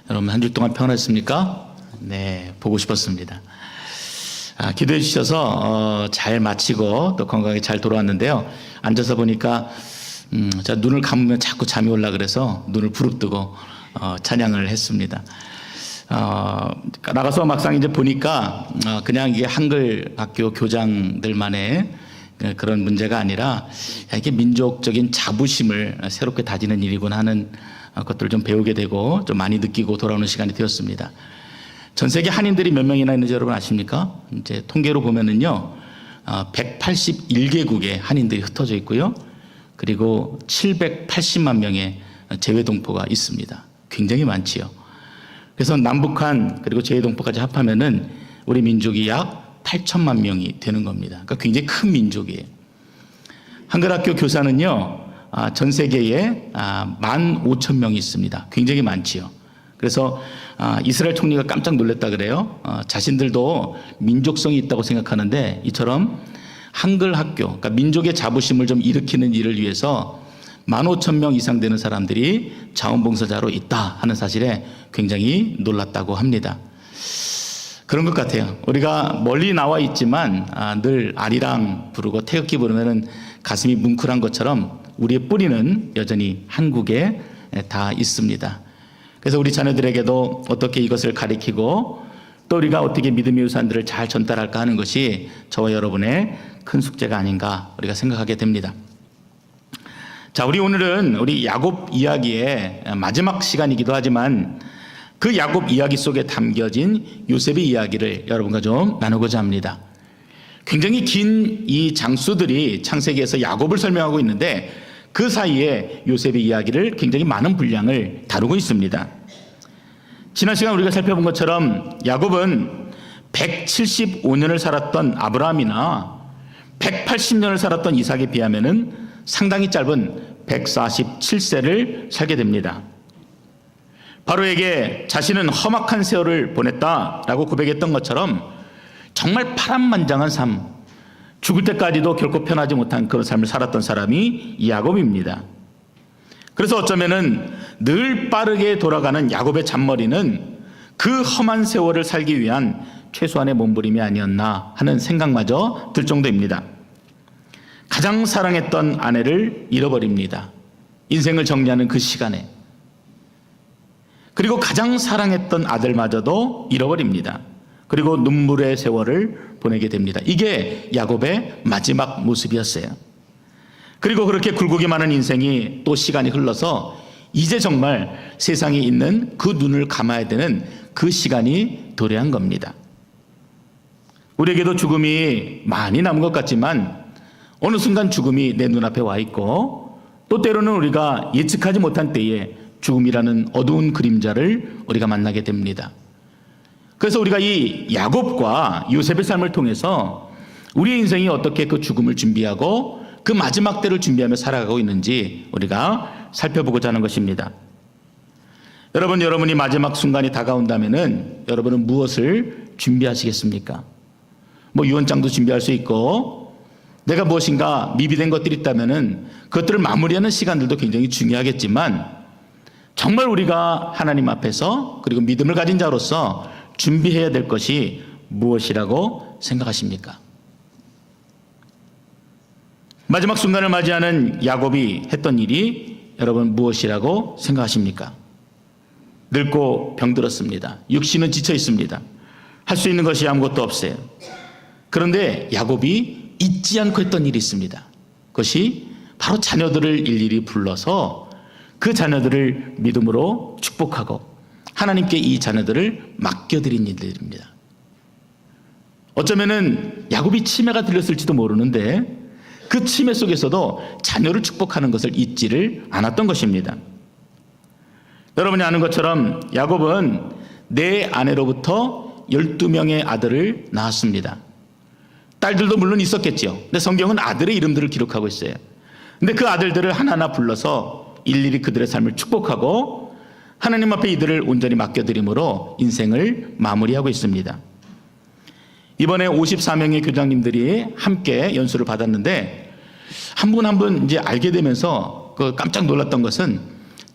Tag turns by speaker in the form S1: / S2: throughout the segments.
S1: 여러분 한 주 동안 평안했습니까? 네, 보고 싶었습니다. 기도해 주셔서 잘 마치고 또 건강하게 잘 돌아왔는데요. 앉아서 보니까 제가 눈을 감으면 자꾸 잠이 올라 그래서 눈을 부릅뜨고 찬양을 했습니다. 나가서 막상 이제 보니까 그냥 이게 한글 학교 교장들만의 그런 문제가 아니라 이게 민족적인 자부심을 새롭게 다지는 일이구나 하는 것들을 좀 배우게 되고 좀 많이 느끼고 돌아오는 시간이 되었습니다. 전 세계 한인들이 몇 명이나 있는지 여러분 아십니까? 이제 통계로 보면은요, 181개국에 한인들이 흩어져 있고요. 그리고 780만 명의 재외동포가 있습니다. 굉장히 많지요. 그래서 남북한 그리고 재외동포까지 합하면은 우리 민족이 약 8천만 명이 되는 겁니다. 그러니까 굉장히 큰 민족이에요. 한글학교 교사는요, 전 세계에 15,000명이 있습니다. 굉장히 많지요. 그래서 이스라엘 총리가 깜짝 놀랐다 그래요. 자신들도 민족성이 있다고 생각하는데 이처럼 한글학교, 그러니까 민족의 자부심을 좀 일으키는 일을 위해서 15,000명 이상 되는 사람들이 자원봉사자로 있다 하는 사실에 굉장히 놀랐다고 합니다. 그런 것 같아요. 우리가 멀리 나와 있지만 늘 아리랑 부르고 태극기 부르면 가슴이 뭉클한 것처럼 우리의 뿌리는 여전히 한국에 다 있습니다. 그래서 우리 자녀들에게도 어떻게 이것을 가리키고 또 우리가 어떻게 믿음의 유산들을 잘 전달할까 하는 것이 저와 여러분의 큰 숙제가 아닌가 우리가 생각하게 됩니다. 자, 우리 오늘은 우리 야곱 이야기의 마지막 시간이기도 하지만 그 야곱 이야기 속에 담겨진 요셉의 이야기를 여러분과 좀 나누고자 합니다. 굉장히 긴 이 장수들이 창세기에서 야곱을 설명하고 있는데 그 사이에 요셉의 이야기를 굉장히 많은 분량을 다루고 있습니다. 지난 시간 우리가 살펴본 것처럼 야곱은 175년을 살았던 아브라함이나 180년을 살았던 이삭에 비하면은 상당히 짧은 147세를 살게 됩니다. 바로에게 자신은 험악한 세월을 보냈다라고 고백했던 것처럼 정말 파란만장한 삶, 죽을 때까지도 결코 편하지 못한 그런 삶을 살았던 사람이 야곱입니다. 그래서 어쩌면은 늘 빠르게 돌아가는 야곱의 잔머리는 그 험한 세월을 살기 위한 최소한의 몸부림이 아니었나 하는 생각마저 들 정도입니다. 가장 사랑했던 아내를 잃어버립니다. 인생을 정리하는 그 시간에. 그리고 가장 사랑했던 아들마저도 잃어버립니다. 그리고 눈물의 세월을 보내게 됩니다. 이게 야곱의 마지막 모습이었어요. 그리고 그렇게 굴곡이 많은 인생이 또 시간이 흘러서 이제 정말 세상에 있는 그 눈을 감아야 되는 그 시간이 도래한 겁니다. 우리에게도 죽음이 많이 남은 것 같지만 어느 순간 죽음이 내 눈앞에 와 있고 또 때로는 우리가 예측하지 못한 때에 죽음이라는 어두운 그림자를 우리가 만나게 됩니다. 그래서 우리가 이 야곱과 요셉의 삶을 통해서 우리의 인생이 어떻게 그 죽음을 준비하고 그 마지막 때를 준비하며 살아가고 있는지 우리가 살펴보고자 하는 것입니다. 여러분이 마지막 순간이 다가온다면은 여러분은 무엇을 준비하시겠습니까? 뭐 유언장도 준비할 수 있고 내가 무엇인가 미비된 것들이 있다면은 그것들을 마무리하는 시간들도 굉장히 중요하겠지만 정말 우리가 하나님 앞에서 그리고 믿음을 가진 자로서 준비해야 될 것이 무엇이라고 생각하십니까? 마지막 순간을 맞이하는 야곱이 했던 일이 여러분 무엇이라고 생각하십니까? 늙고 병들었습니다. 육신은 지쳐 있습니다. 할 수 있는 것이 아무것도 없어요. 그런데 야곱이 잊지 않고 했던 일이 있습니다. 그것이 바로 자녀들을 일일이 불러서 그 자녀들을 믿음으로 축복하고 하나님께 이 자녀들을 맡겨드린 일들입니다. 어쩌면은 야곱이 치매가 들렸을지도 모르는데 그 치매 속에서도 자녀를 축복하는 것을 잊지를 않았던 것입니다. 여러분이 아는 것처럼 야곱은 네 아내로부터 12명의 아들을 낳았습니다. 딸들도 물론 있었겠죠. 근데 성경은 아들의 이름들을 기록하고 있어요. 근데 그 아들들을 하나하나 불러서 일일이 그들의 삶을 축복하고 하나님 앞에 이들을 온전히 맡겨드림으로 인생을 마무리하고 있습니다. 이번에 54명의 교장님들이 함께 연수를 받았는데 한 분 한 분 이제 알게 되면서 그 깜짝 놀랐던 것은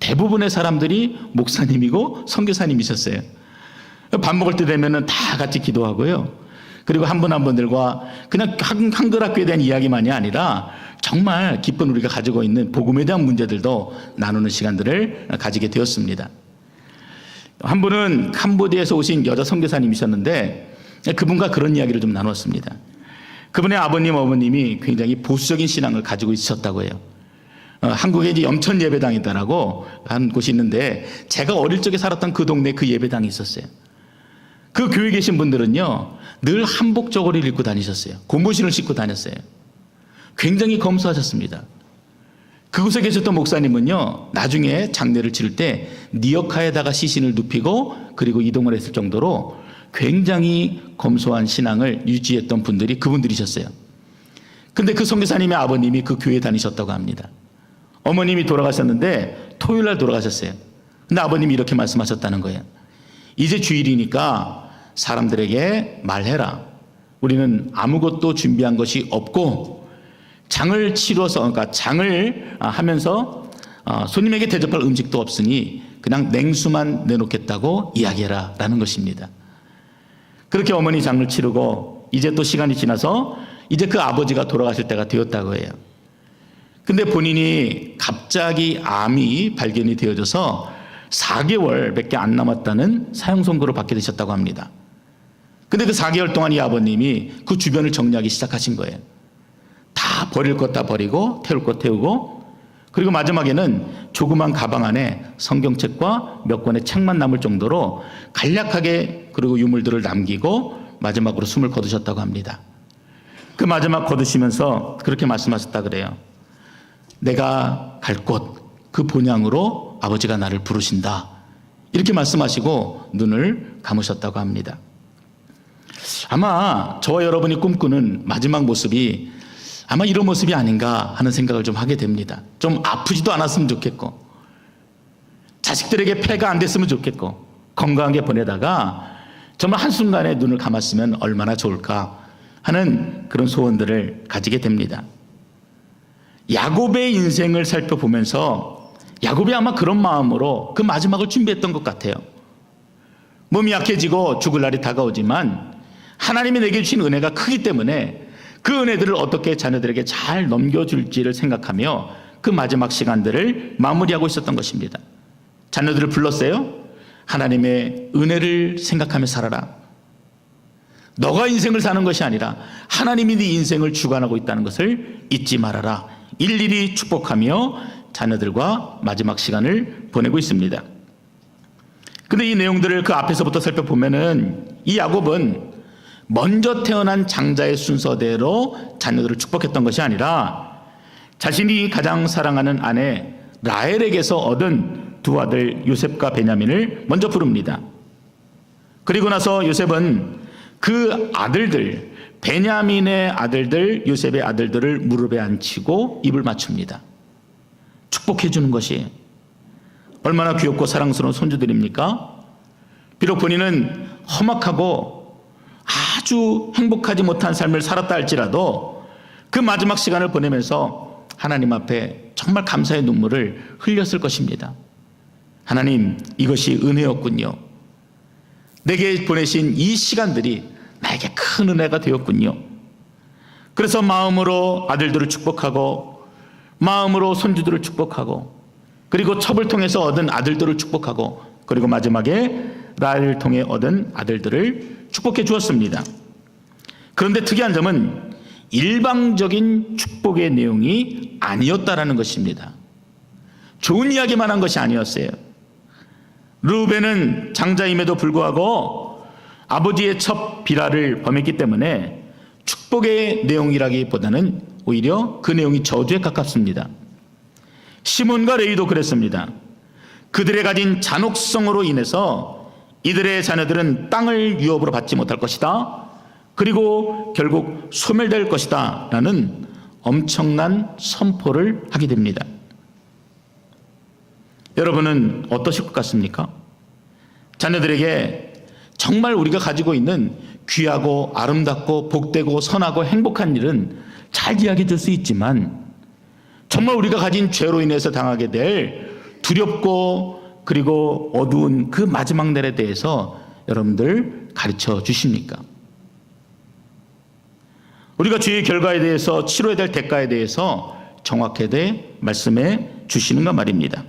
S1: 대부분의 사람들이 목사님이고 선교사님이셨어요. 밥 먹을 때 되면은 다 같이 기도하고요. 그리고 한 분 한 분들과 그냥 한글학교에 대한 이야기만이 아니라 정말 기쁜 우리가 가지고 있는 복음에 대한 문제들도 나누는 시간들을 가지게 되었습니다. 한 분은 캄보디아에서 오신 여자 선교사님이셨는데 그분과 그런 이야기를 좀 나눴습니다. 그분의 아버님, 어머님이 굉장히 보수적인 신앙을 가지고 있으셨다고 해요. 한국에 이제 염천 예배당이다라고 한 곳이 있는데 제가 어릴 적에 살았던 그 동네에 그 예배당이 있었어요. 그 교회에 계신 분들은요 늘 한복 저고리를 입고 다니셨어요. 고무신을 신고 다녔어요. 굉장히 검소하셨습니다. 그곳에 계셨던 목사님은요 나중에 장례를 치를 때 니어카에다가 시신을 눕히고 그리고 이동을 했을 정도로 굉장히 검소한 신앙을 유지했던 분들이 그분들이셨어요. 근데 그 선교사님의 아버님이 그 교회에 다니셨다고 합니다. 어머님이 돌아가셨는데 토요일 날 돌아가셨어요. 근데 아버님이 이렇게 말씀하셨다는 거예요. 이제 주일이니까 사람들에게 말해라. 우리는 아무것도 준비한 것이 없고 장을 치러서 그러니까 장을 하면서 손님에게 대접할 음식도 없으니 그냥 냉수만 내놓겠다고 이야기해라 라는 것입니다. 그렇게 어머니 장을 치르고 이제 또 시간이 지나서 이제 그 아버지가 돌아가실 때가 되었다고 해요. 근데 본인이 갑자기 암이 발견이 되어져서 4개월밖에 안 남았다는 사형 선고를 받게 되셨다고 합니다. 근데 그 4개월 동안 이 아버님이 그 주변을 정리하기 시작하신 거예요. 다 버릴 것 다 버리고 태울 것 태우고 그리고 마지막에는 조그만 가방 안에 성경책과 몇 권의 책만 남을 정도로 간략하게 그리고 유물들을 남기고 마지막으로 숨을 거두셨다고 합니다. 그 마지막 거두시면서 그렇게 말씀하셨다 그래요. 내가 갈 곳 그 본향으로 아버지가 나를 부르신다. 이렇게 말씀하시고 눈을 감으셨다고 합니다. 아마 저와 여러분이 꿈꾸는 마지막 모습이 아마 이런 모습이 아닌가 하는 생각을 좀 하게 됩니다. 좀 아프지도 않았으면 좋겠고 자식들에게 폐가 안 됐으면 좋겠고 건강하게 보내다가 정말 한순간에 눈을 감았으면 얼마나 좋을까 하는 그런 소원들을 가지게 됩니다. 야곱의 인생을 살펴보면서 야곱이 아마 그런 마음으로 그 마지막을 준비했던 것 같아요. 몸이 약해지고 죽을 날이 다가오지만 하나님이 내게 주신 은혜가 크기 때문에 그 은혜들을 어떻게 자녀들에게 잘 넘겨줄지를 생각하며 그 마지막 시간들을 마무리하고 있었던 것입니다. 자녀들을 불렀어요. 하나님의 은혜를 생각하며 살아라. 너가 인생을 사는 것이 아니라 하나님이 네 인생을 주관하고 있다는 것을 잊지 말아라. 일일이 축복하며 자녀들과 마지막 시간을 보내고 있습니다. 근데 이 내용들을 그 앞에서부터 살펴보면은 이 야곱은 먼저 태어난 장자의 순서대로 자녀들을 축복했던 것이 아니라 자신이 가장 사랑하는 아내 라헬에게서 얻은 두 아들 요셉과 베냐민을 먼저 부릅니다. 그리고 나서 요셉은 그 아들들 베냐민의 아들들 요셉의 아들들을 무릎에 앉히고 입을 맞춥니다. 축복해 주는 것이 얼마나 귀엽고 사랑스러운 손주들입니까? 비록 본인은 험악하고 아주 행복하지 못한 삶을 살았다 할지라도 그 마지막 시간을 보내면서 하나님 앞에 정말 감사의 눈물을 흘렸을 것입니다. 하나님, 이것이 은혜였군요. 내게 보내신 이 시간들이 나에게 큰 은혜가 되었군요. 그래서 마음으로 아들들을 축복하고 마음으로 손주들을 축복하고 그리고 첩을 통해서 얻은 아들들을 축복하고 그리고 마지막에 라헬을 통해 얻은 아들들을 축복해 주었습니다. 그런데 특이한 점은 일방적인 축복의 내용이 아니었다라는 것입니다. 좋은 이야기만 한 것이 아니었어요. 르우벤은 장자임에도 불구하고 아버지의 첩 비라를 범했기 때문에 축복의 내용이라기보다는 오히려 그 내용이 저주에 가깝습니다. 시몬과 레위도 그랬습니다. 그들의 가진 잔혹성으로 인해서 이들의 자녀들은 땅을 유업으로 받지 못할 것이다. 그리고 결국 소멸될 것이다 라는 엄청난 선포를 하게 됩니다. 여러분은 어떠실 것 같습니까? 자녀들에게 정말 우리가 가지고 있는 귀하고 아름답고 복되고 선하고 행복한 일은 잘 이야기해 줄 수 있지만 정말 우리가 가진 죄로 인해서 당하게 될 두렵고 그리고 어두운 그 마지막 날에 대해서 여러분들 가르쳐 주십니까? 우리가 죄의 결과에 대해서 치러야 될 대가에 대해서 정확하게 말씀해 주시는가 말입니다.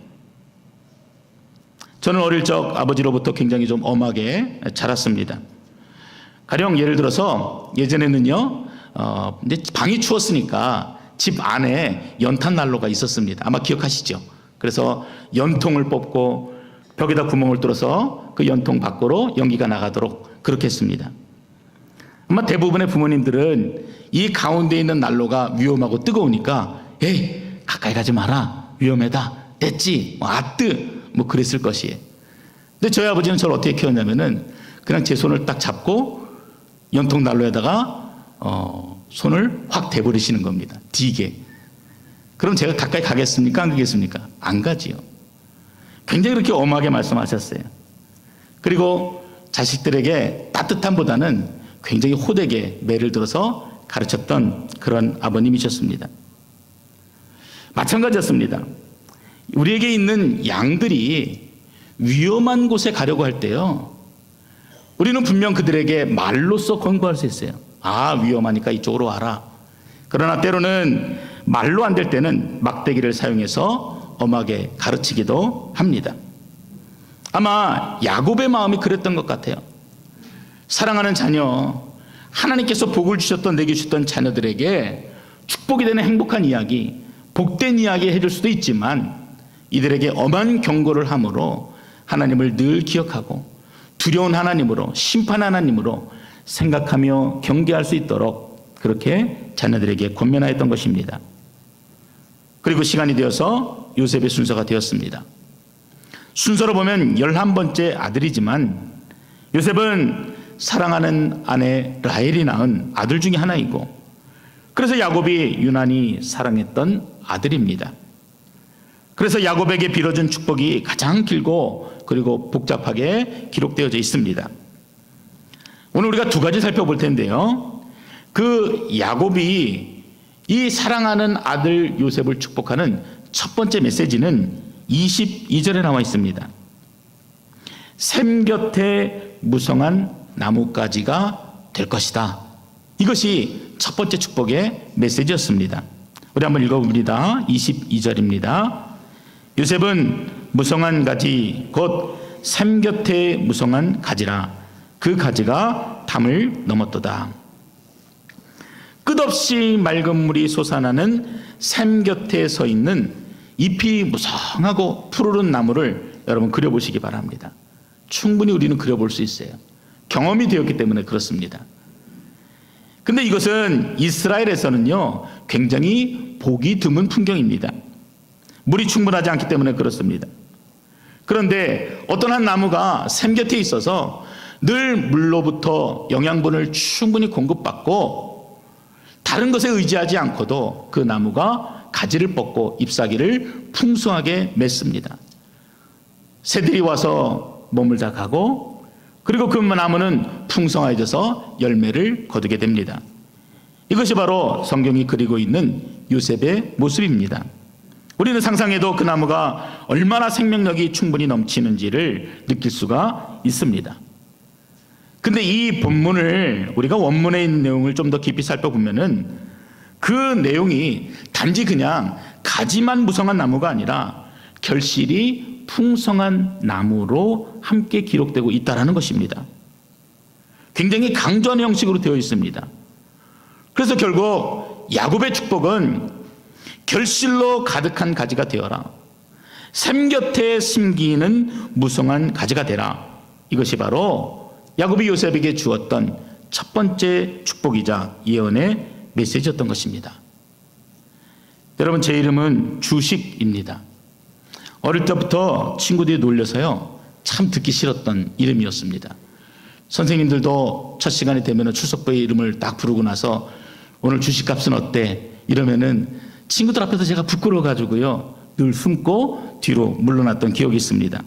S1: 저는 어릴 적 아버지로부터 굉장히 좀 엄하게 자랐습니다. 가령 예를 들어서 예전에는요, 이제 방이 추웠으니까 집 안에 연탄 난로가 있었습니다. 아마 기억하시죠? 그래서 연통을 뽑고 벽에다 구멍을 뚫어서 그 연통 밖으로 연기가 나가도록 그렇게 했습니다. 아마 대부분의 부모님들은 이 가운데 있는 난로가 위험하고 뜨거우니까 에이 가까이 가지 마라, 위험하다, 됐지, 아뜨 뭐 그랬을 것이에요. 근데 저희 아버지는 저를 어떻게 키웠냐면은 그냥 제 손을 딱 잡고 연통 난로에다가 손을 확 대버리시는 겁니다. 디게. 그럼 제가 가까이 가겠습니까? 안 가겠습니까? 안 가지요. 굉장히 그렇게 엄하게 말씀하셨어요. 그리고 자식들에게 따뜻함보다는 굉장히 호되게 매를 들어서 가르쳤던 그런 아버님이셨습니다. 마찬가지였습니다. 우리에게 있는 양들이 위험한 곳에 가려고 할 때요, 우리는 분명 그들에게 말로써 권고할 수 있어요. 아, 위험하니까 이쪽으로 와라. 그러나 때로는 말로 안 될 때는 막대기를 사용해서 엄하게 가르치기도 합니다. 아마 야곱의 마음이 그랬던 것 같아요. 사랑하는 자녀, 하나님께서 복을 주셨던, 내게 주셨던 자녀들에게 축복이 되는 행복한 이야기, 복된 이야기 해줄 수도 있지만 이들에게 엄한 경고를 함으로 하나님을 늘 기억하고 두려운 하나님으로, 심판 하나님으로 생각하며 경계할 수 있도록 그렇게 자녀들에게 권면하였던 것입니다. 그리고 시간이 되어서 요셉의 순서가 되었습니다. 순서로 보면 11번째 아들이지만 요셉은 사랑하는 아내 라헬이 낳은 아들 중에 하나이고, 그래서 야곱이 유난히 사랑했던 아들입니다. 그래서 야곱에게 빌어준 축복이 가장 길고 그리고 복잡하게 기록되어져 있습니다. 오늘 우리가 두 가지 살펴볼 텐데요, 그 야곱이 이 사랑하는 아들 요셉을 축복하는 첫 번째 메시지는 22절에 나와 있습니다. 샘 곁에 무성한 나뭇가지가 될 것이다. 이것이 첫 번째 축복의 메시지였습니다. 우리 한번 읽어봅니다. 22절입니다. 요셉은 무성한 가지 곧 샘 곁에 무성한 가지라. 그 가지가 담을 넘었도다. 끝없이 맑은 물이 솟아나는 샘 곁에 서 있는 잎이 무성하고 푸르른 나무를 여러분 그려보시기 바랍니다. 충분히 우리는 그려볼 수 있어요. 경험이 되었기 때문에 그렇습니다. 근데 이것은 이스라엘에서는요, 굉장히 보기 드문 풍경입니다. 물이 충분하지 않기 때문에 그렇습니다. 그런데 어떤 한 나무가 샘 곁에 있어서 늘 물로부터 영양분을 충분히 공급받고 다른 것에 의지하지 않고도 그 나무가 가지를 뻗고 잎사귀를 풍성하게 맺습니다. 새들이 와서 머물다 가고, 그리고 그 나무는 풍성해져서 열매를 거두게 됩니다. 이것이 바로 성경이 그리고 있는 요셉의 모습입니다. 우리는 상상해도 그 나무가 얼마나 생명력이 충분히 넘치는지를 느낄 수가 있습니다. 근데 이 본문을 우리가 원문에 있는 내용을 좀 더 깊이 살펴보면은 그 내용이 단지 그냥 가지만 무성한 나무가 아니라 결실이 풍성한 나무로 함께 기록되고 있다는 것입니다. 굉장히 강조하는 형식으로 되어 있습니다. 그래서 결국 야곱의 축복은 결실로 가득한 가지가 되어라. 샘 곁에 심기는 무성한 가지가 되라. 이것이 바로 야곱이 요셉에게 주었던 첫 번째 축복이자 예언의 메시지였던 것입니다. 여러분, 제 이름은 주식입니다. 어릴 때부터 친구들이 놀려서요, 참 듣기 싫었던 이름이었습니다. 선생님들도 첫 시간이 되면 출석부의 이름을 딱 부르고 나서 오늘 주식값은 어때? 이러면은 친구들 앞에서 제가 부끄러워가지고요, 늘 숨고 뒤로 물러났던 기억이 있습니다.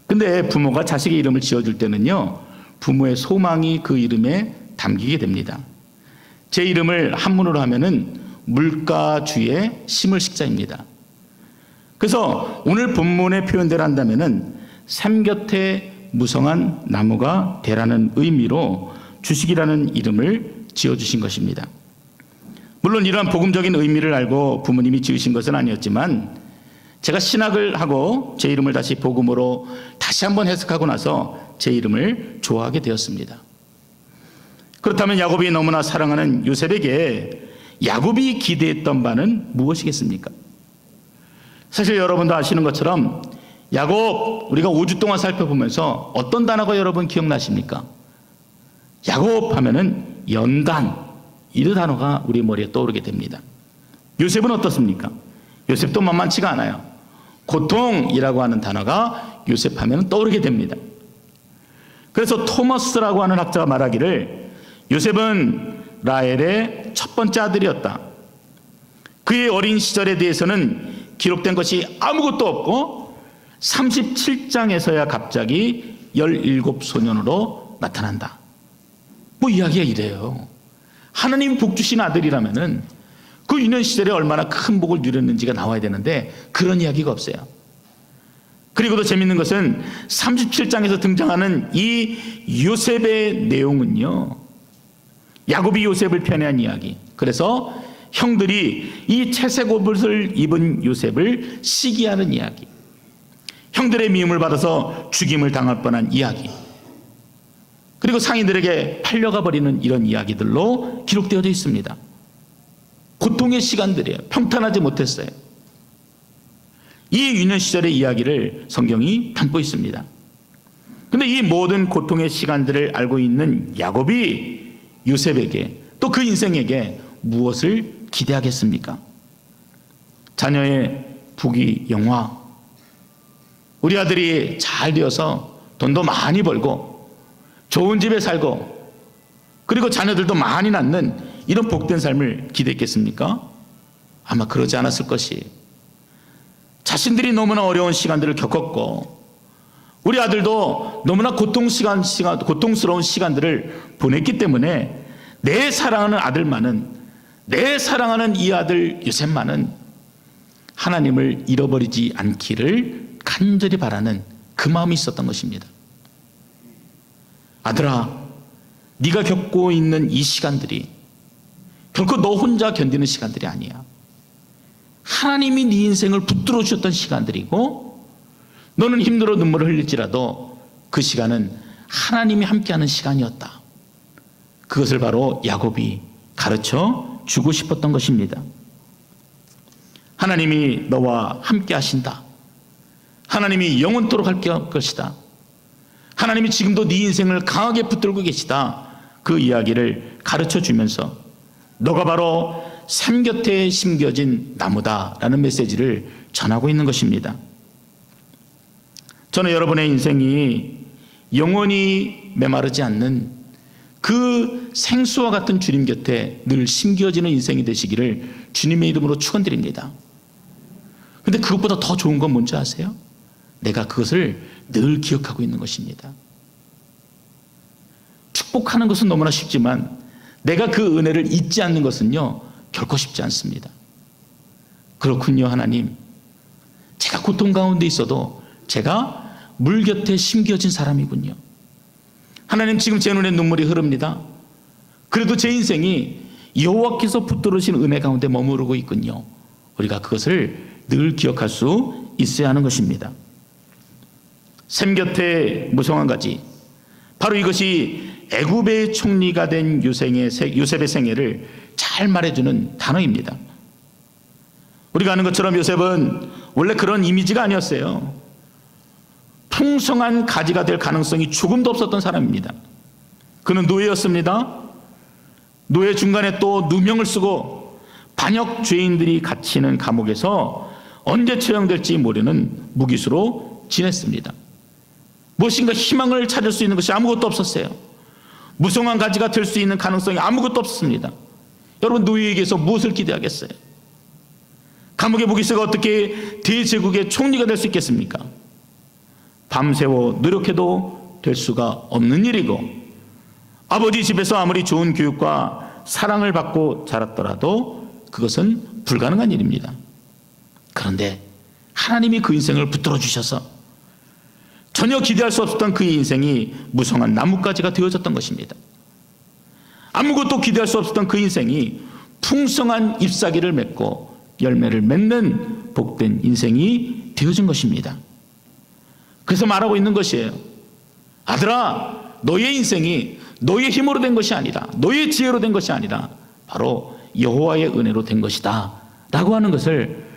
S1: 근데 부모가 자식의 이름을 지어줄 때는요, 부모의 소망이 그 이름에 담기게 됩니다. 제 이름을 한문으로 하면은 물가주의 심을 식자입니다. 그래서 오늘 본문의 표현대로 한다면은 샘 곁에 무성한 나무가 되라는 의미로 주식이라는 이름을 지어주신 것입니다. 물론 이러한 복음적인 의미를 알고 부모님이 지으신 것은 아니었지만 제가 신학을 하고 제 이름을 다시 복음으로 다시 한번 해석하고 나서 제 이름을 좋아하게 되었습니다. 그렇다면 야곱이 너무나 사랑하는 요셉에게 야곱이 기대했던 바는 무엇이겠습니까? 사실 여러분도 아시는 것처럼 야곱, 우리가 5주 동안 살펴보면서 어떤 단어가 여러분 기억나십니까? 야곱 하면은 연단, 이 단어가 우리 머리에 떠오르게 됩니다. 요셉은 어떻습니까? 요셉도 만만치가 않아요. 고통이라고 하는 단어가 요셉 하면 떠오르게 됩니다. 그래서 토머스라고 하는 학자가 말하기를 요셉은 라헬의 첫 번째 아들이었다. 그의 어린 시절에 대해서는 기록된 것이 아무것도 없고 37장에서야 갑자기 17소년으로 나타난다. 뭐 이야기가 이래요. 하나님 복 주신 아들이라면은 그 유년 시절에 얼마나 큰 복을 누렸는지가 나와야 되는데 그런 이야기가 없어요. 그리고 더 재밌는 것은 37장에서 등장하는 이 요셉의 내용은요, 야곱이 요셉을 편애한 이야기. 그래서 형들이 이 채색 옷을 입은 요셉을 시기하는 이야기, 형들의 미움을 받아서 죽임을 당할 뻔한 이야기, 그리고 상인들에게 팔려가 버리는 이런 이야기들로 기록되어져 있습니다. 고통의 시간들이에요. 평탄하지 못했어요. 이 유년 시절의 이야기를 성경이 담고 있습니다. 그런데 이 모든 고통의 시간들을 알고 있는 야곱이 요셉에게, 또 그 인생에게 무엇을 기대하겠습니까? 자녀의 부귀 영화, 우리 아들이 잘 되어서 돈도 많이 벌고 좋은 집에 살고 그리고 자녀들도 많이 낳는 이런 복된 삶을 기대했겠습니까? 아마 그러지 않았을 것이, 자신들이 너무나 어려운 시간들을 겪었고 우리 아들도 너무나 고통스러운 시간들을 보냈기 때문에 내 사랑하는 아들만은, 내 사랑하는 이 아들 요셉만은 하나님을 잃어버리지 않기를 간절히 바라는 그 마음이 있었던 것입니다. 아들아, 네가 겪고 있는 이 시간들이 결코 너 혼자 견디는 시간들이 아니야. 하나님이 네 인생을 붙들어 주셨던 시간들이고, 너는 힘들어 눈물을 흘릴지라도 그 시간은 하나님이 함께하는 시간이었다. 그것을 바로 야곱이 가르쳐 주고 싶었던 것입니다. 하나님이 너와 함께 하신다. 하나님이 영원토록 함께 할 것이다. 하나님이 지금도 네 인생을 강하게 붙들고 계시다. 그 이야기를 가르쳐 주면서 너가 바로 샘 곁에 심겨진 나무다라는 메시지를 전하고 있는 것입니다. 저는 여러분의 인생이 영원히 메마르지 않는 그 생수와 같은 주님 곁에 늘 심겨지는 인생이 되시기를 주님의 이름으로 축원드립니다. 그런데 그것보다 더 좋은 건 뭔지 아세요? 내가 그것을 늘 기억하고 있는 것입니다. 축복하는 것은 너무나 쉽지만 내가 그 은혜를 잊지 않는 것은요, 결코 쉽지 않습니다. 그렇군요. 하나님, 제가 고통 가운데 있어도 제가 물 곁에 심겨진 사람이군요. 하나님, 지금 제 눈에 눈물이 흐릅니다. 그래도 제 인생이 여호와께서 붙들으신 은혜 가운데 머무르고 있군요. 우리가 그것을 늘 기억할 수 있어야 하는 것입니다. 샘 곁에 무성한 가지, 바로 이것이 애굽의 총리가 된 요셉의 생애를 잘 말해주는 단어입니다. 우리가 아는 것처럼 요셉은 원래 그런 이미지가 아니었어요. 풍성한 가지가 될 가능성이 조금도 없었던 사람입니다. 그는 노예였습니다. 노예 중간에 또 누명을 쓰고 반역 죄인들이 갇히는 감옥에서 언제 처형될지 모르는 무기수로 지냈습니다. 무엇인가 희망을 찾을 수 있는 것이 아무것도 없었어요. 무성한 가지가 될 수 있는 가능성이 아무것도 없습니다. 여러분, 노예에게서 무엇을 기대하겠어요? 감옥의 무기수가 어떻게 대제국의 총리가 될 수 있겠습니까? 밤새워 노력해도 될 수가 없는 일이고, 아버지 집에서 아무리 좋은 교육과 사랑을 받고 자랐더라도 그것은 불가능한 일입니다. 그런데 하나님이 그 인생을 붙들어 주셔서 전혀 기대할 수 없었던 그의 인생이 무성한 나뭇가지가 되어졌던 것입니다. 아무것도 기대할 수 없었던 그 인생이 풍성한 잎사귀를 맺고 열매를 맺는 복된 인생이 되어진 것입니다. 그래서 말하고 있는 것이에요. 아들아, 너의 인생이 너의 힘으로 된 것이 아니다, 너의 지혜로 된 것이 아니라 바로 여호와의 은혜로 된 것이다 라고 하는 것을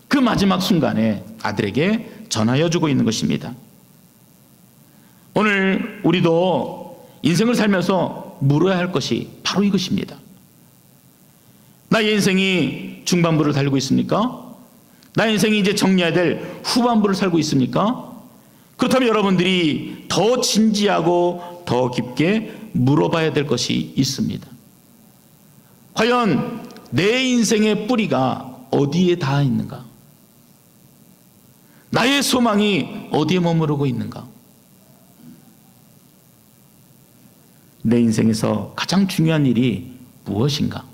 S1: 그 마지막 순간에 아들에게 전하여 주고 있는 것입니다. 오늘 우리도 인생을 살면서 물어야 할 것이 바로 이것입니다. 나의 인생이 중반부를 달리고 있습니까? 나의 인생이 이제 정리해야 될 후반부를 살고 있습니까? 그렇다면 여러분들이 더 진지하고 더 깊게 물어봐야 될 것이 있습니다. 과연 내 인생의 뿌리가 어디에 닿아 있는가? 나의 소망이 어디에 머무르고 있는가? 내 인생에서 가장 중요한 일이 무엇인가?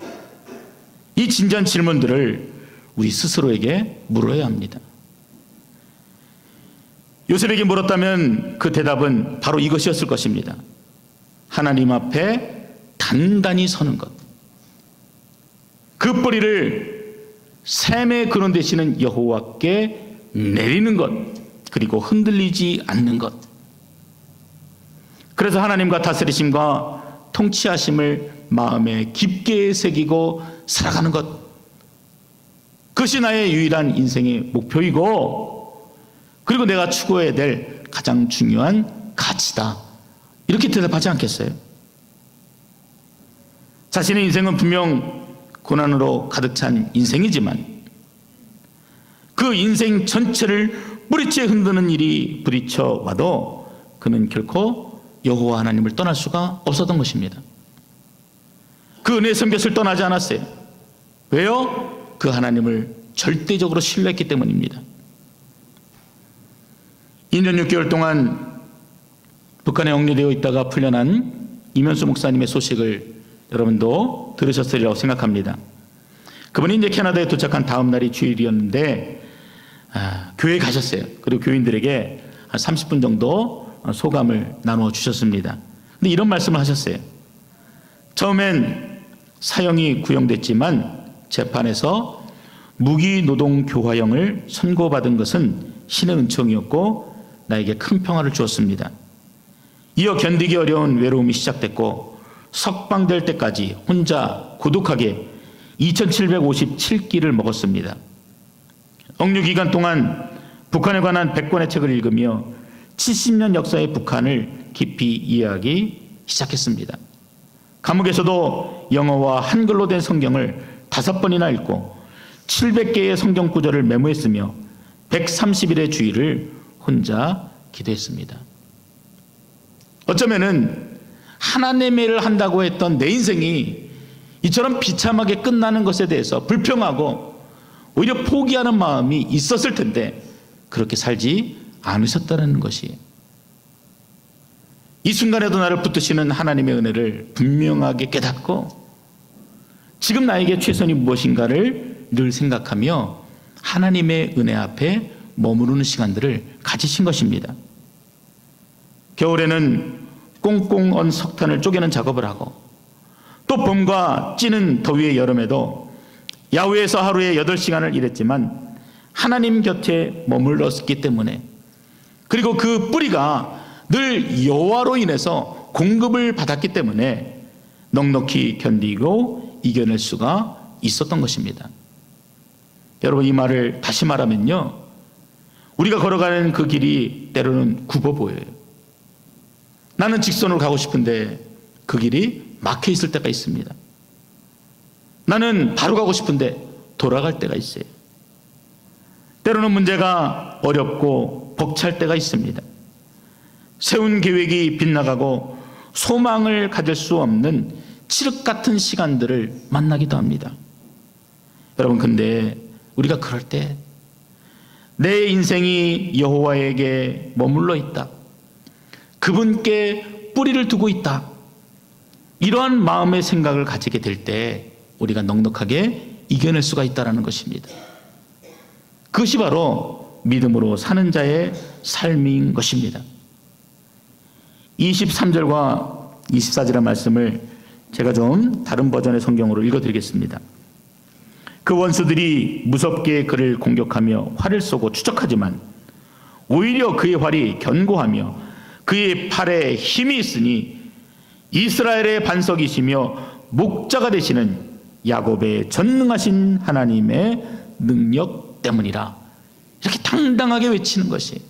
S1: 이 진지한 질문들을 우리 스스로에게 물어야 합니다. 요셉에게 물었다면 그 대답은 바로 이것이었을 것입니다. 하나님 앞에 단단히 서는 것, 그 뿌리를 샘의 근원 되시는 여호와께 내리는 것, 그리고 흔들리지 않는 것. 그래서 하나님과 다스리심과 통치하심을 마음에 깊게 새기고 살아가는 것, 그것이 나의 유일한 인생의 목표이고, 그리고 내가 추구해야 될 가장 중요한 가치다, 이렇게 대답하지 않겠어요? 자신의 인생은 분명 고난으로 가득 찬 인생이지만 그 인생 전체를 뿌리째 흔드는 일이 부딪혀 와도 그는 결코 여호와 하나님을 떠날 수가 없었던 것입니다. 그 은혜의 선곁을 떠나지 않았어요. 왜요? 그 하나님을 절대적으로 신뢰했기 때문입니다. 2년 6개월 동안 북한에 억류되어 있다가 풀려난 이면수 목사님의 소식을 여러분도 들으셨으리라고 생각합니다. 그분이 이제 캐나다에 도착한 다음 날이 주일이었는데 교회에 가셨어요. 그리고 교인들에게 한 30분 정도 소감을 나누어 주셨습니다. 근데 이런 말씀을 하셨어요. 처음엔 사형이 구형됐지만 재판에서 무기노동교화형을 선고받은 것은 신의 은총이었고 나에게 큰 평화를 주었습니다. 이어 견디기 어려운 외로움이 시작됐고 석방될 때까지 혼자 고독하게 2757끼를 먹었습니다. 억류 기간 동안 북한에 관한 100권의 책을 읽으며 70년 역사의 북한을 깊이 이해하기 시작했습니다. 감옥에서도 영어와 한글로 된 성경을 5번이나 읽고 700개의 성경 구절을 메모했으며 130일의 주일을 혼자 기도했습니다. 어쩌면은 하나님의 일을 한다고 했던 내 인생이 이처럼 비참하게 끝나는 것에 대해서 불평하고 오히려 포기하는 마음이 있었을 텐데 그렇게 살지 않으셨다는 것이, 이 순간에도 나를 붙드시는 하나님의 은혜를 분명하게 깨닫고 지금 나에게 최선이 무엇인가를 늘 생각하며 하나님의 은혜 앞에 머무르는 시간들을 가지신 것입니다. 겨울에는 꽁꽁 언 석탄을 쪼개는 작업을 하고 또 봄과 찌는 더위의 여름에도 야외에서 하루에 8시간을 일했지만 하나님 곁에 머물렀기 때문에, 그리고 그 뿌리가 늘 여호와로 인해서 공급을 받았기 때문에 넉넉히 견디고 이겨낼 수가 있었던 것입니다. 여러분, 이 말을 다시 말하면요, 우리가 걸어가는 그 길이 때로는 굽어 보여요. 나는 직선으로 가고 싶은데 그 길이 막혀 있을 때가 있습니다. 나는 바로 가고 싶은데 돌아갈 때가 있어요. 때로는 문제가 어렵고 벅찰 때가 있습니다. 세운 계획이 빗나가고 소망을 가질 수 없는 칠흑 같은 시간들을 만나기도 합니다. 여러분, 근데 우리가 그럴 때 내 인생이 여호와에게 머물러 있다, 그분께 뿌리를 두고 있다, 이러한 마음의 생각을 가지게 될 때 우리가 넉넉하게 이겨낼 수가 있다는 것입니다. 그것이 바로 믿음으로 사는 자의 삶인 것입니다. 23절과 24절의 말씀을 제가 좀 다른 버전의 성경으로 읽어드리겠습니다. 그 원수들이 무섭게 그를 공격하며 활을 쏘고 추적하지만 오히려 그의 활이 견고하며 그의 팔에 힘이 있으니 이스라엘의 반석이시며 목자가 되시는 야곱의 전능하신 하나님의 능력 때문이라. 이렇게 당당하게 외치는 것이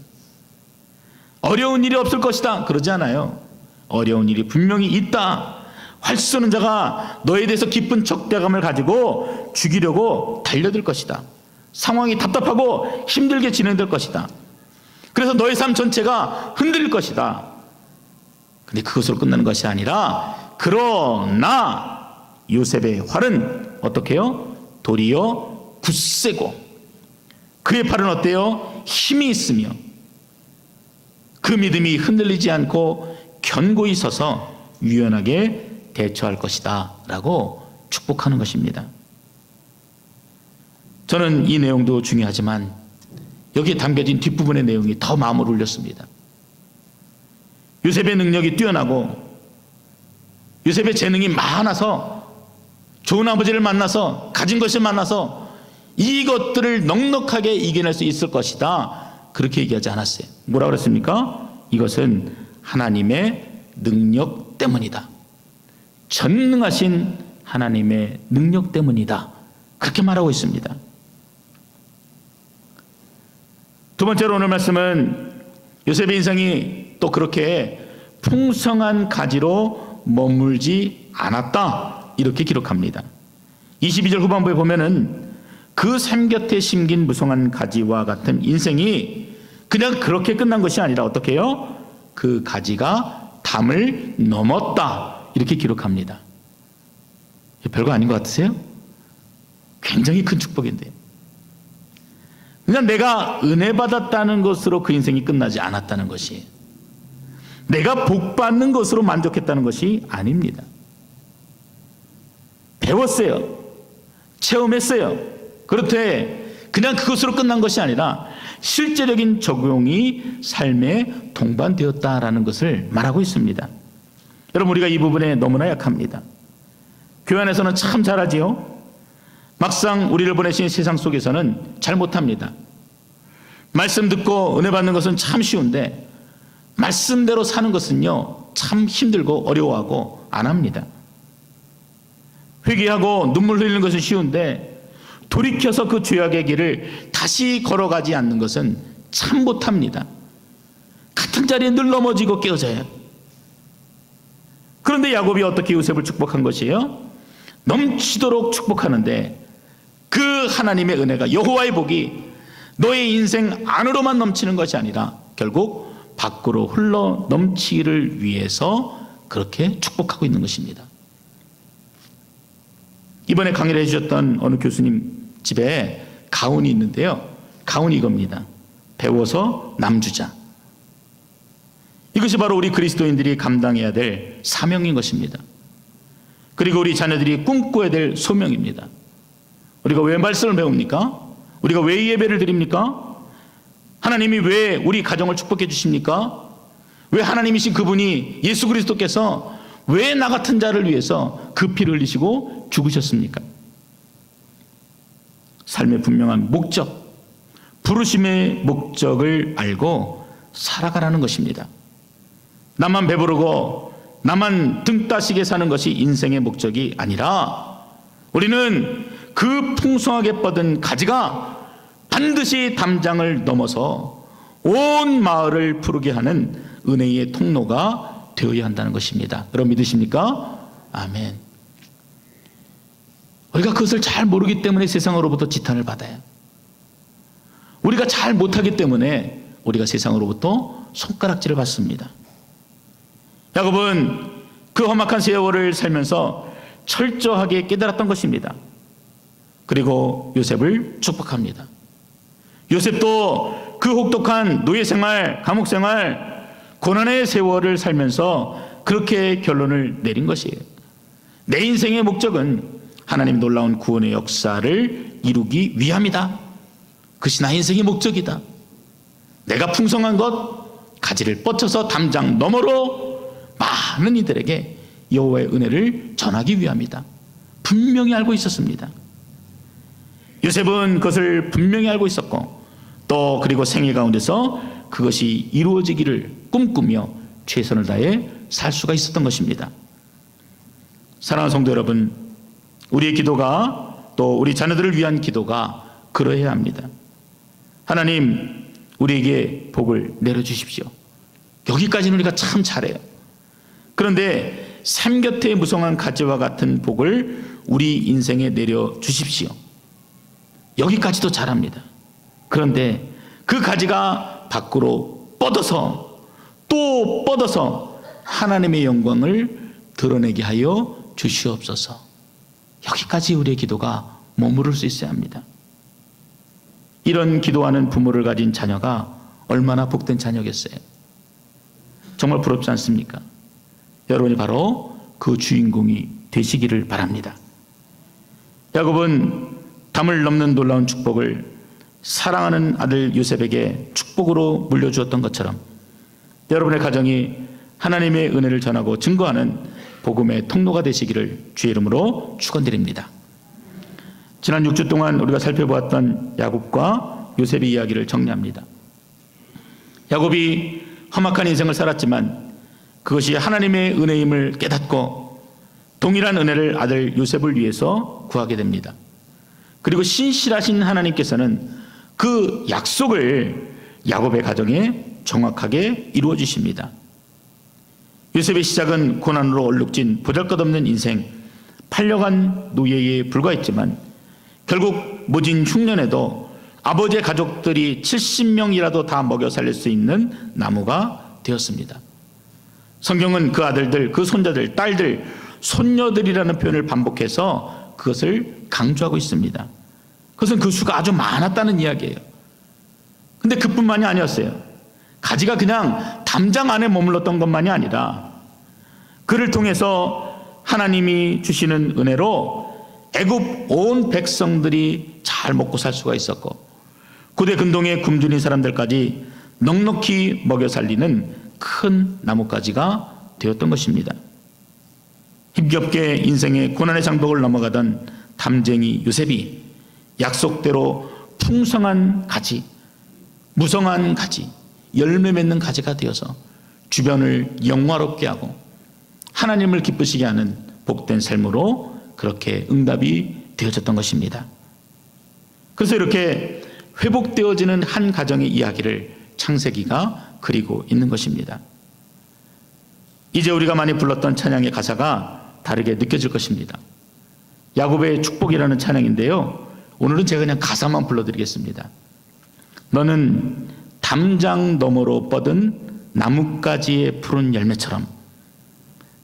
S1: 어려운 일이 없을 것이다 그러지 않아요. 어려운 일이 분명히 있다. 활 쏘는 자가 너에 대해서 깊은 적대감을 가지고 죽이려고 달려들 것이다. 상황이 답답하고 힘들게 진행될 것이다. 그래서 너의 삶 전체가 흔들릴 것이다. 근데 그것으로 끝나는 것이 아니라 그러나 요셉의 활은 어떻게 해요? 도리어 굳세고 그의 팔은 어때요? 힘이 있으며 그 믿음이 흔들리지 않고 견고히 서서 유연하게 대처할 것이다 라고 축복하는 것입니다. 저는 이 내용도 중요하지만 여기에 담겨진 뒷부분의 내용이 더 마음을 울렸습니다. 요셉의 능력이 뛰어나고 요셉의 재능이 많아서 좋은 아버지를 만나서 가진 것을 만나서 이것들을 넉넉하게 이겨낼 수 있을 것이다 그렇게 얘기하지 않았어요. 뭐라고 그랬습니까? 이것은 하나님의 능력 때문이다. 전능하신 하나님의 능력 때문이다 그렇게 말하고 있습니다. 두 번째로 오늘 말씀은 요셉의 인생이 또 그렇게 풍성한 가지로 머물지 않았다 이렇게 기록합니다. 22절 후반부에 보면은 그 삶 곁에 심긴 무성한 가지와 같은 인생이 그냥 그렇게 끝난 것이 아니라 어떻게 해요? 그 가지가 담을 넘었다 이렇게 기록합니다. 별거 아닌 것 같으세요? 굉장히 큰 축복인데 그냥 내가 은혜 받았다는 것으로 그 인생이 끝나지 않았다는 것이 내가 복 받는 것으로 만족했다는 것이 아닙니다. 배웠어요. 체험했어요. 그렇되 그냥 그것으로 끝난 것이 아니라 실제적인 적용이 삶에 동반되었다라는 것을 말하고 있습니다. 여러분 우리가 이 부분에 너무나 약합니다. 교회 안에서는 참 잘하지요. 막상 우리를 보내신 세상 속에서는 잘 못합니다. 말씀 듣고 은혜 받는 것은 참 쉬운데 말씀대로 사는 것은요 참 힘들고 어려워하고 안 합니다. 회개하고 눈물 흘리는 것은 쉬운데 돌이켜서 그 죄악의 길을 다시 걸어가지 않는 것은 참 못합니다. 같은 자리에 늘 넘어지고 깨어져요. 그런데 야곱이 어떻게 요셉을 축복한 것이에요? 넘치도록 축복하는데 그 하나님의 은혜가 여호와의 복이 너의 인생 안으로만 넘치는 것이 아니라 결국 밖으로 흘러 넘치기를 위해서 그렇게 축복하고 있는 것입니다. 이번에 강의를 해주셨던 어느 교수님 집에 가훈이 있는데요. 가훈이 이겁니다. 배워서 남주자. 이것이 바로 우리 그리스도인들이 감당해야 될 사명인 것입니다. 그리고 우리 자녀들이 꿈꿔야 될 소명입니다. 우리가 왜 말씀을 배웁니까? 우리가 왜 예배를 드립니까? 하나님이 왜 우리 가정을 축복해 주십니까? 왜 하나님이신 그분이 예수 그리스도께서 왜 나 같은 자를 위해서 그 피를 흘리시고 죽으셨습니까? 삶의 분명한 목적, 부르심의 목적을 알고 살아가라는 것입니다. 나만 배부르고 나만 등 따시게 사는 것이 인생의 목적이 아니라 우리는 그 풍성하게 뻗은 가지가 반드시 담장을 넘어서 온 마을을 푸르게 하는 은혜의 통로가 되어야 한다는 것입니다. 여러분 믿으십니까? 아멘. 우리가 그것을 잘 모르기 때문에 세상으로부터 지탄을 받아요. 우리가 잘 못하기 때문에 우리가 세상으로부터 손가락질을 받습니다. 야곱은 그 험악한 세월을 살면서 철저하게 깨달았던 것입니다. 그리고 요셉을 축복합니다. 요셉도 그 혹독한 노예생활, 감옥생활, 고난의 세월을 살면서 그렇게 결론을 내린 것이에요. 내 인생의 목적은 하나님 놀라운 구원의 역사를 이루기 위함이다. 그것이 나의 인생의 목적이다. 내가 풍성한 것 가지를 뻗쳐서 담장 너머로 많은 이들에게 여호와의 은혜를 전하기 위함이다. 분명히 알고 있었습니다. 요셉은 그것을 분명히 알고 있었고 또 그리고 생애 가운데서 그것이 이루어지기를 꿈꾸며 최선을 다해 살 수가 있었던 것입니다. 사랑하는 성도 여러분, 우리의 기도가 또 우리 자녀들을 위한 기도가 그러해야 합니다. 하나님, 우리에게 복을 내려주십시오. 여기까지는 우리가 참 잘해요. 그런데 샘 곁에 무성한 가지와 같은 복을 우리 인생에 내려주십시오. 여기까지도 잘합니다. 그런데 그 가지가 밖으로 뻗어서 또 뻗어서 하나님의 영광을 드러내게 하여 주시옵소서. 여기까지 우리의 기도가 머무를 수 있어야 합니다. 이런 기도하는 부모를 가진 자녀가 얼마나 복된 자녀겠어요. 정말 부럽지 않습니까? 여러분이 바로 그 주인공이 되시기를 바랍니다. 야곱은 담을 넘는 놀라운 축복을 사랑하는 아들 요셉에게 축복으로 물려주었던 것처럼 여러분의 가정이 하나님의 은혜를 전하고 증거하는 복음의 통로가 되시기를 주의 이름으로 축원드립니다. 지난 6주 동안 우리가 살펴보았던 야곱과 요셉의 이야기를 정리합니다. 야곱이 험악한 인생을 살았지만 그것이 하나님의 은혜임을 깨닫고 동일한 은혜를 아들 요셉을 위해서 구하게 됩니다. 그리고 신실하신 하나님께서는 그 약속을 야곱의 가정에 정확하게 이루어 주십니다. 요셉의 시작은 고난으로 얼룩진 보잘것없는 인생, 팔려간 노예에 불과했지만 결국 모진 흉년에도 아버지의 가족들이 70명이라도 다 먹여 살릴 수 있는 나무가 되었습니다. 성경은 그 아들들, 그 손자들, 딸들, 손녀들이라는 표현을 반복해서 그것을 강조하고 있습니다. 그것은 그 수가 아주 많았다는 이야기예요. 근데 그뿐만이 아니었어요. 가지가 그냥 담장 안에 머물렀던 것만이 아니라 그를 통해서 하나님이 주시는 은혜로 애굽 온 백성들이 잘 먹고 살 수가 있었고 고대 근동의 굶주린 사람들까지 넉넉히 먹여 살리는 큰 나뭇가지가 되었던 것입니다. 힘겹게 인생의 고난의 장벽을 넘어가던 담쟁이 요셉이 약속대로 풍성한 가지, 무성한 가지, 열매 맺는 가지가 되어서 주변을 영화롭게 하고 하나님을 기쁘시게 하는 복된 삶으로 그렇게 응답이 되어졌던 것입니다. 그래서 이렇게 회복되어지는 한 가정의 이야기를 창세기가 그리고 있는 것입니다. 이제 우리가 많이 불렀던 찬양의 가사가 다르게 느껴질 것입니다. 야곱의 축복이라는 찬양인데요, 오늘은 제가 그냥 가사만 불러드리겠습니다. 너는 담장 너머로 뻗은 나뭇가지의 푸른 열매처럼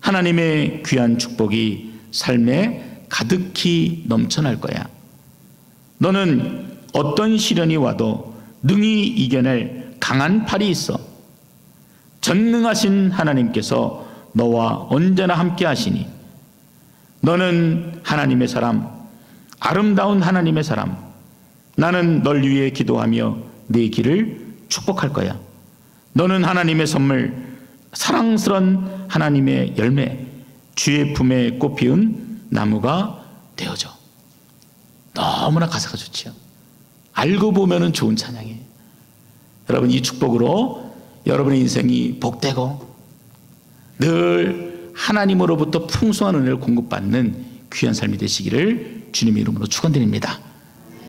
S1: 하나님의 귀한 축복이 삶에 가득히 넘쳐날 거야. 너는 어떤 시련이 와도 능히 이겨낼 강한 팔이 있어. 전능하신 하나님께서 너와 언제나 함께 하시니 너는 하나님의 사람, 아름다운 하나님의 사람. 나는 널 위해 기도하며 네 길을 축복할 거야. 너는 하나님의 선물, 사랑스러운 하나님의 열매, 주의 품에 꽃 피운 나무가 되어져. 너무나 가사가 좋지요. 알고 보면은 좋은 찬양이에요. 여러분, 이 축복으로 여러분의 인생이 복되고 늘 하나님으로부터 풍성한 은혜를 공급받는 귀한 삶이 되시기를 주님의 이름으로 축원드립니다.